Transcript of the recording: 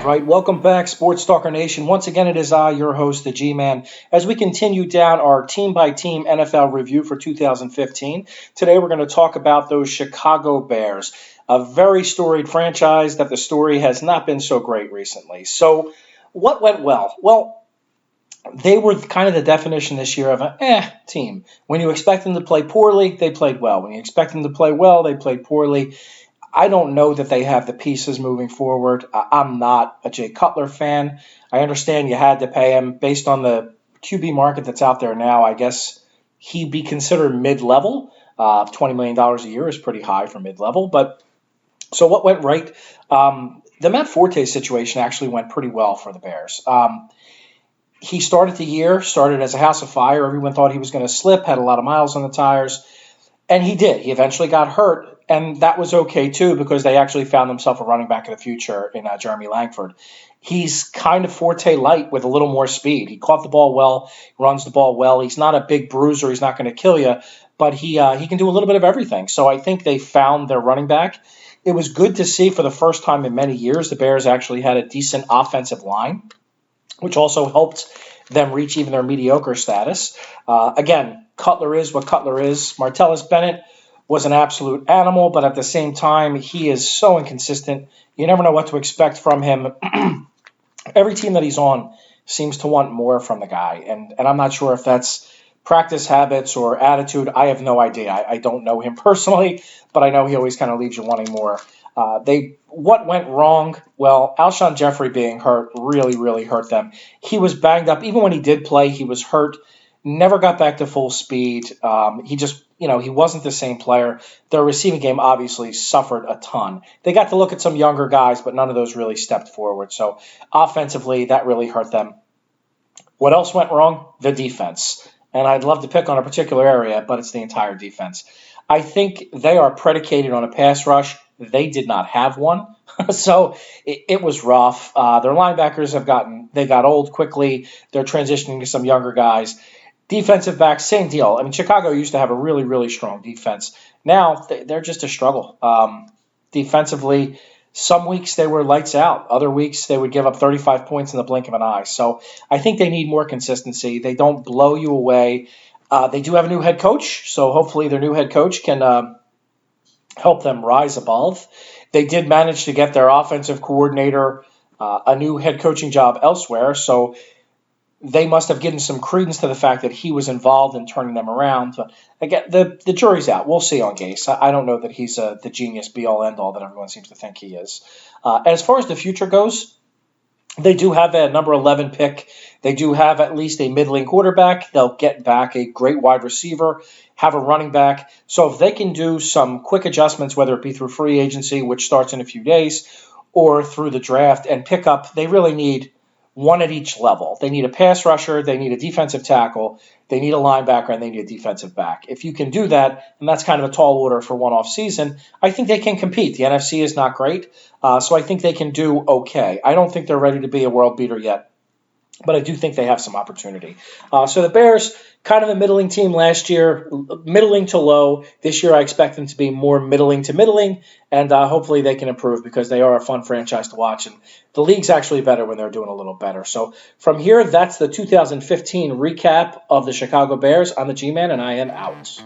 Right, welcome back, Sports Talker Nation. Once again, it is I, your host, the G-Man, as we continue down our team-by-team NFL review for 2015. Today, we're going to talk about those Chicago Bears, a very storied franchise that the story has not been so great recently. So, what went well? Well, they were kind of the definition this year of an team. When you expect them to play poorly, they played well. When you expect them to play well, they played poorly. I don't know that they have the pieces moving forward. I'm not a Jay Cutler fan. I understand you had to pay him based on the QB market that's out there now. I guess he'd be considered mid-level. $20 million a year is pretty high for mid-level. But so what went right? The Matt Forte situation actually went pretty well for the Bears. He started the year, started as a house of fire. Everyone thought he was going to slip, had a lot of miles on the tires. And he did. He eventually got hurt, and that was okay, too, because they actually found themselves a running back of the future in Jeremy Langford. He's kind of Forte light with a little more speed. He caught the ball well, runs the ball well. He's not a big bruiser. He's not going to kill you, but he can do a little bit of everything. So I think they found their running back. It was good to see for the first time in many years the Bears actually had a decent offensive line, which also helped them reach even their mediocre status. Again, Cutler is what Cutler is. Martellus Bennett was an absolute animal, but at the same time, he is so inconsistent. You never know what to expect from him. Every team that he's on seems to want more from the guy, and I'm not sure if that's practice habits or attitude. I have no idea. I don't know him personally, but I know he always kind of leaves you wanting more. What went wrong? Well, Alshon Jeffrey being hurt really hurt them. He was banged up. Even when he did play, he was hurt. Never got back to full speed. He wasn't the same player. Their receiving game obviously suffered a ton. They got to look at some younger guys, but none of those really stepped forward. So offensively, that really hurt them. What else went wrong? The defense. And I'd love to pick on a particular area, but it's the entire defense. I think they are predicated on a pass rush. They did not have one. So it was rough. Their linebackers got old quickly. They're transitioning to some younger guys. Defensive backs, same deal. I mean, Chicago used to have a really strong defense. Now they're just a struggle. Defensively, some weeks they were lights out. Other weeks they would give up 35 points in the blink of an eye. So I think they need more consistency. They don't blow you away. They do have a new head coach, so hopefully their new head coach can help them rise above. They did manage to get their offensive coordinator a new head coaching job elsewhere, so they must have given some credence to the fact that he was involved in turning them around. But again, the jury's out. We'll see on Gase. I don't know that he's the genius be-all, end-all that everyone seems to think he is. As far as the future goes, they do have a number 11 pick. They do have at least a middling quarterback. They'll get back a great wide receiver, have a running back. So if they can do some quick adjustments, whether it be through free agency, which starts in a few days, or through the draft and pick up, they really need one at each level. They need a pass rusher, they need a defensive tackle, they need a linebacker, and they need a defensive back. If you can do that, and that's kind of a tall order for one off season, I think they can compete. The NFC is not great, so I think they can do okay. I don't think they're ready to be a world beater yet, but I do think they have some opportunity. So the Bears, kind of a middling team last year, middling to low. This year I expect them to be more middling to middling, and hopefully they can improve because they are a fun franchise to watch, and the league's actually better when they're doing a little better. So from here, that's the 2015 recap of the Chicago Bears. I'm the G-Man, and I am out.